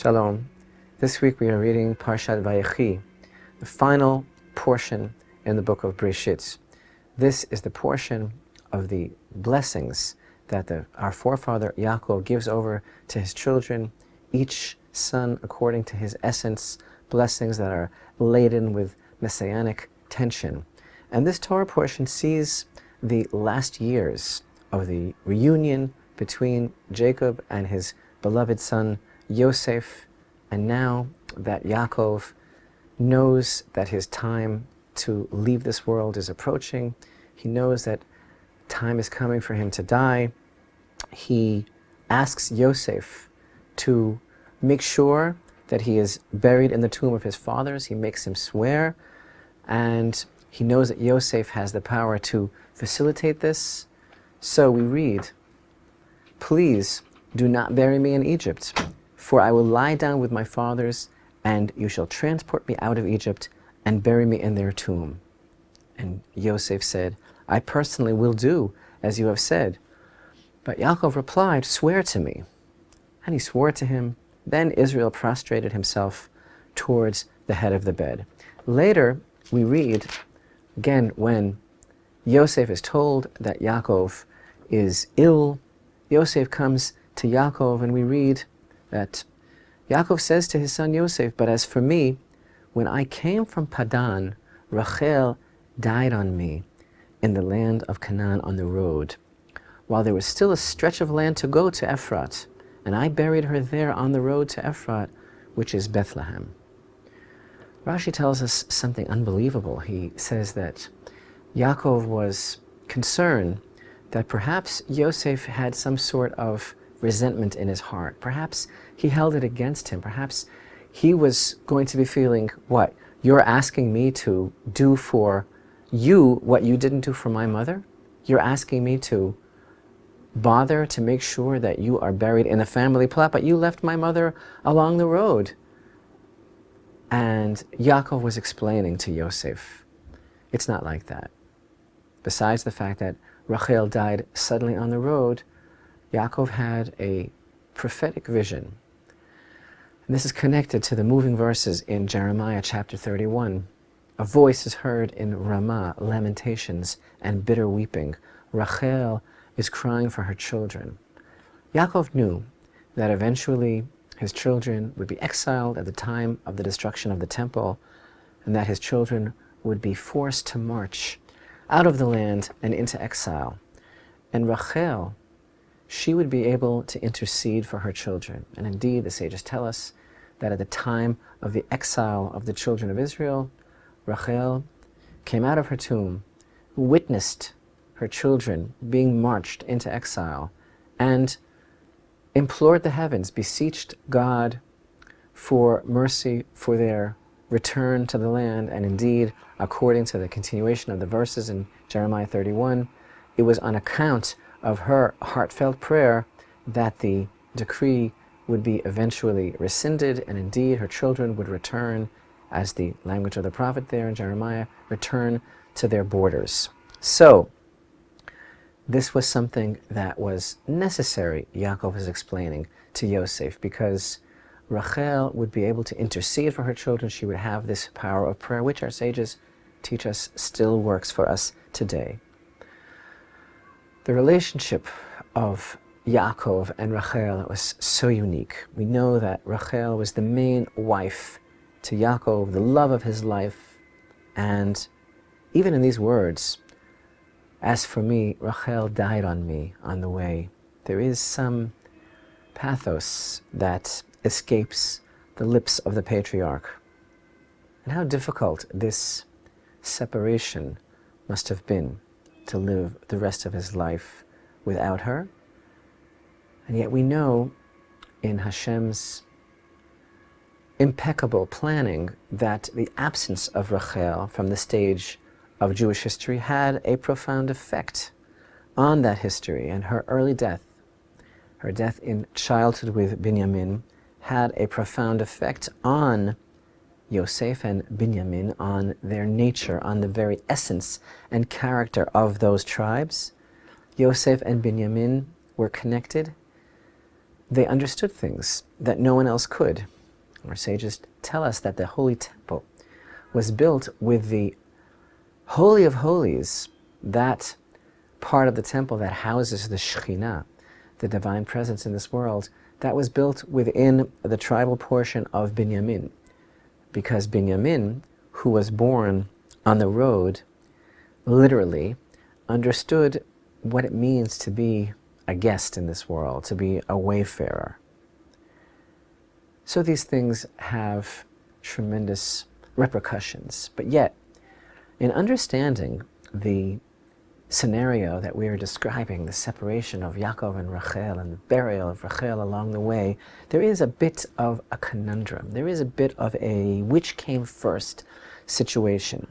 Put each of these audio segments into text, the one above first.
Shalom. This week we are reading Parashat Vayechi, the final portion in the book of Breshit. This is the portion of the blessings that our forefather Yaakov gives over to his children, each son according to his essence, blessings that are laden with messianic tension. And this Torah portion sees the last years of the reunion between Jacob and his beloved son Yosef, and now that Yaakov knows that his time to leave this world is approaching, he knows that time is coming for him to die, he asks Yosef to make sure that he is buried in the tomb of his fathers. He makes him swear, and he knows that Yosef has the power to facilitate this. So we read, "Please do not bury me in Egypt, for I will lie down with my fathers, and you shall transport me out of Egypt and bury me in their tomb." And Yosef said, "I personally will do as you have said." But Yaakov replied, "Swear to me." And he swore to him. Then Israel prostrated himself towards the head of the bed. Later, we read, again, when Yosef is told that Yaakov is ill, Yosef comes to Yaakov, and we read that Yaakov says to his son Yosef, "But as for me, when I came from Padan, Rachel died on me in the land of Canaan on the road, while there was still a stretch of land to go to Ephrat, and I buried her there on the road to Ephrat, which is Bethlehem." Rashi tells us something unbelievable. He says that Yaakov was concerned that perhaps Yosef had some sort of resentment in his heart. Perhaps he held it against him. Perhaps he was going to be feeling, what? You're asking me to do for you what you didn't do for my mother? You're asking me to bother to make sure that you are buried in a family plot, but you left my mother along the road. And Yaakov was explaining to Yosef, it's not like that. Besides the fact that Rachel died suddenly on the road, Yaakov had a prophetic vision. And this is connected to the moving verses in Jeremiah chapter 31. A voice is heard in Ramah, lamentations and bitter weeping. Rachel is crying for her children. Yaakov knew that eventually his children would be exiled at the time of the destruction of the temple, and that his children would be forced to march out of the land and into exile. And Rachel, she would be able to intercede for her children. And indeed, the sages tell us that at the time of the exile of the children of Israel, Rachel came out of her tomb, witnessed her children being marched into exile, and implored the heavens, beseeched God for mercy for their return to the land. And indeed, according to the continuation of the verses in Jeremiah 31, it was on account of her heartfelt prayer that the decree would be eventually rescinded, and indeed her children would return, as the language of the prophet there in Jeremiah, return to their borders. So, this was something that was necessary, Yaakov is explaining to Yosef, because Rachel would be able to intercede for her children. She would have this power of prayer, which our sages teach us still works for us today. The relationship of Yaakov and Rachel was so unique. We know that Rachel was the main wife to Yaakov, the love of his life, and even in these words, "As for me, Rachel died on me on the way," there is some pathos that escapes the lips of the patriarch. And how difficult this separation must have been, to live the rest of his life without her. And yet we know in Hashem's impeccable planning that the absence of Rachel from the stage of Jewish history had a profound effect on that history, and her early death, her death in childhood with Binyamin, had a profound effect on Yosef and Binyamin, on their nature, on the very essence and character of those tribes. Yosef and Binyamin were connected they understood things that no one else could. Our sages tell us that the Holy Temple was built with the Holy of Holies, that part of the temple that houses the Shekhinah, the divine presence in this world, that was built within the tribal portion of Binyamin. Because Binyamin, who was born on the road, literally understood what it means to be a guest in this world, to be a wayfarer. So these things have tremendous repercussions. But yet, in understanding the scenario that we are describing, the separation of Yaakov and Rachel and the burial of Rachel along the way, there is a bit of a conundrum. There is a bit of a which came first situation.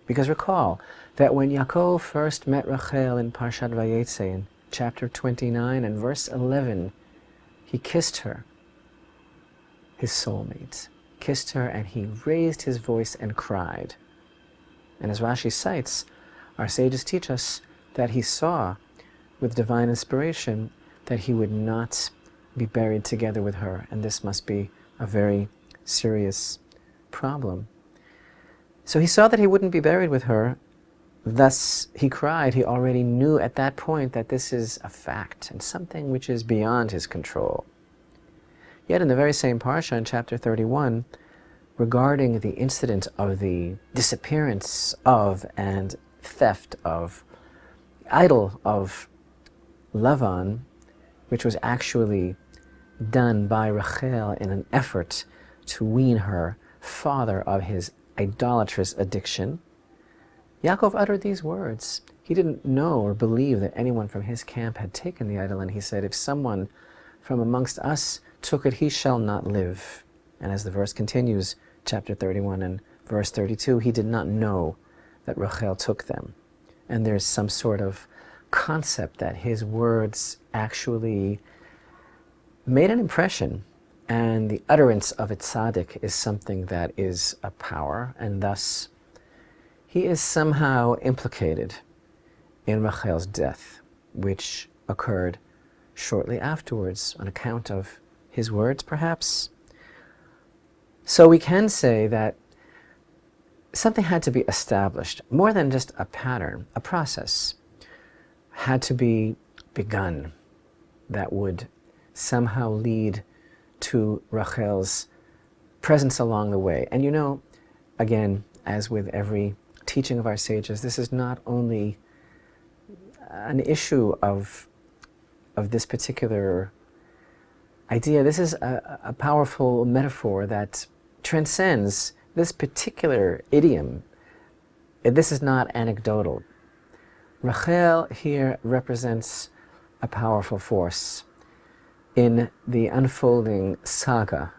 Because recall that when Yaakov first met Rachel in Parashat Vayechi in chapter 29 and verse 11, he kissed her, his soulmate, kissed her, and he raised his voice and cried. And as Rashi cites, our sages teach us that he saw, with divine inspiration, that he would not be buried together with her, and this must be a very serious problem. So he saw that he wouldn't be buried with her, thus he cried. He already knew at that point that this is a fact, and something which is beyond his control. Yet in the very same parsha, in chapter 31, regarding the incident of the disappearance of and theft of idol of Lavan, which was actually done by Rachel in an effort to wean her father of his idolatrous addiction, Yaakov uttered these words. He didn't know or believe that anyone from his camp had taken the idol, and he said, if someone from amongst us took it, he shall not live. And as the verse continues, chapter 31 and verse 32, he did not know that Rachel took them. And there's some sort of concept that his words actually made an impression, and the utterance of a tzaddik is something that is a power, and thus he is somehow implicated in Rachel's death, which occurred shortly afterwards on account of his words, perhaps. So we can say that something had to be established, more than just a pattern, a process had to be begun that would somehow lead to Rachel's presence along the way. And you know, again, as with every teaching of our sages, this is not only an issue of this particular idea. This is a powerful metaphor that transcends this particular idiom. This is not anecdotal. Rachel here represents a powerful force in the unfolding saga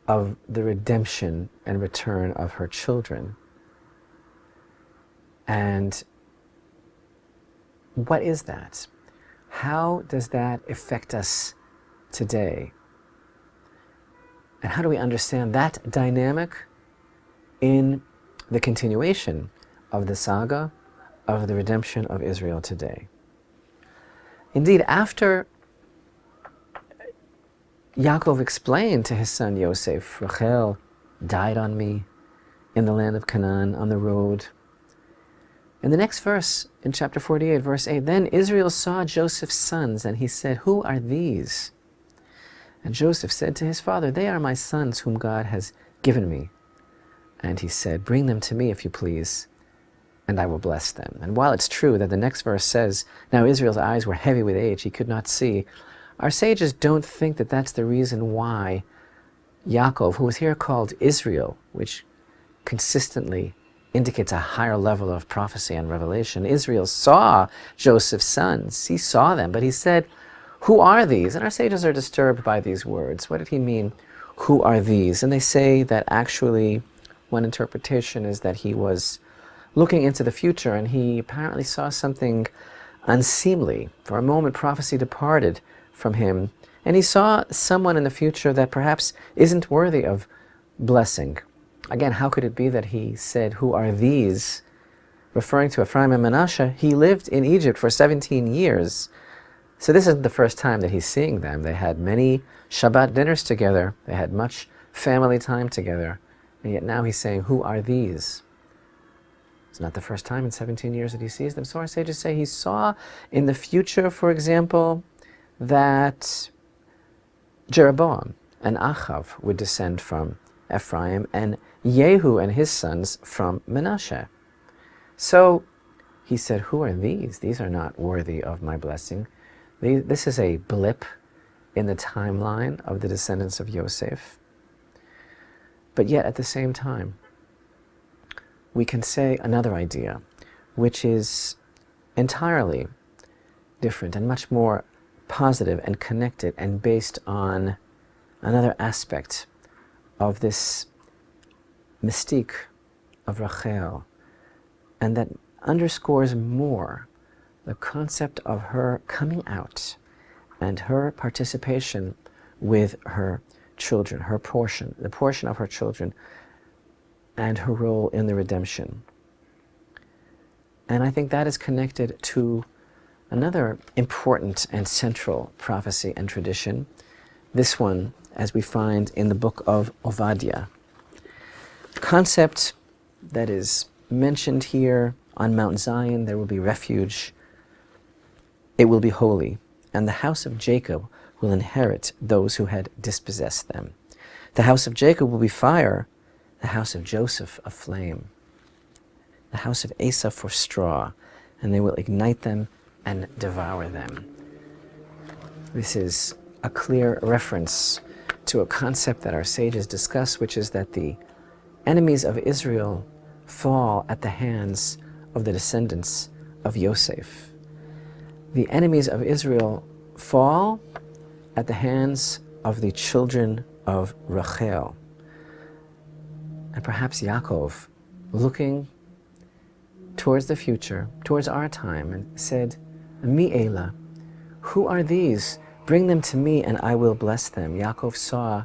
of the redemption and return of her children. And what is that? How does that affect us today? And how do we understand that dynamic in the continuation of the saga of the redemption of Israel today? Indeed, after Yaakov explained to his son Yosef, Rachel died on me in the land of Canaan on the road. In the next verse, in chapter 48, verse 8, then Israel saw Joseph's sons, and he said, who are these? And Joseph said to his father, they are my sons whom God has given me. And he said, bring them to me if you please, and I will bless them. And while it's true that the next verse says, now Israel's eyes were heavy with age, he could not see, our sages don't think that that's the reason why Yaakov, who is here called Israel, which consistently indicates a higher level of prophecy and revelation, Israel saw Joseph's sons. He saw them, but he said, who are these? And our sages are disturbed by these words. What did he mean, who are these? And they say that actually one interpretation is that he was looking into the future, and he apparently saw something unseemly. For a moment, prophecy departed from him, and he saw someone in the future that perhaps isn't worthy of blessing. Again, how could it be that he said, who are these? Referring to Ephraim and Manasseh, he lived in Egypt for 17 years. So this isn't the first time that he's seeing them. They had many Shabbat dinners together. They had much family time together. And yet now he's saying, who are these? It's not the first time in 17 years that he sees them. So our sages say he saw in the future, for example, that Jeroboam and Achav would descend from Ephraim, and Yehu and his sons from Manasseh. So he said, who are these? These are not worthy of my blessing. This is a blip in the timeline of the descendants of Yosef. But yet at the same time, we can say another idea, which is entirely different and much more positive and connected and based on another aspect of this mystique of Rachel, and that underscores more the concept of her coming out and her participation with her children, her portion, the portion of her children, and her role in the redemption. And I think that is connected to another important and central prophecy and tradition, this one as we find in the book of Obadiah. The concept that is mentioned here: on Mount Zion there will be refuge, it will be holy, and the house of Jacob will inherit those who had dispossessed them. The house of Jacob will be fire, the house of Joseph a flame, the house of Esau for straw, and they will ignite them and devour them. This is a clear reference to a concept that our sages discuss, which is that the enemies of Israel fall at the hands of the descendants of Yosef. The enemies of Israel fall at the hands of the children of Rachel. And perhaps Yaakov, looking towards the future, towards our time, and said, Mi Ela, who are these? Bring them to me and I will bless them. Yaakov saw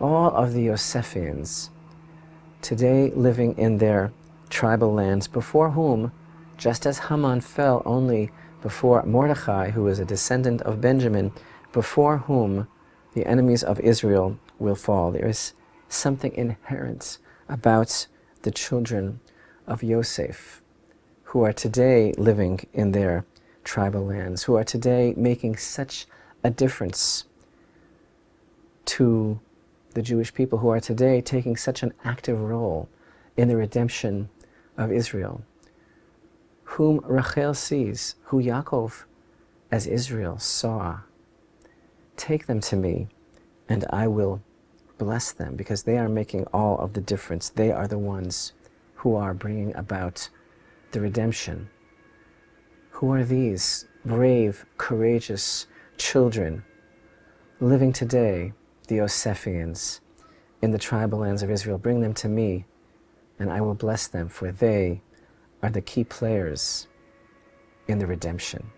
all of the Yosefians today living in their tribal lands, before whom, just as Haman fell only before Mordechai, who is a descendant of Benjamin, before whom the enemies of Israel will fall. There is something inherent about the children of Yosef, who are today living in their tribal lands, who are today making such a difference to the Jewish people, who are today taking such an active role in the redemption of Israel, whom Rachel sees, who Yaakov as Israel saw. Take them to me and I will bless them, because they are making all of the difference. They are the ones who are bringing about the redemption. Who are these brave, courageous children living today, the Yosefians, in the tribal lands of Israel? Bring them to me and I will bless them, for they are the key players in the redemption.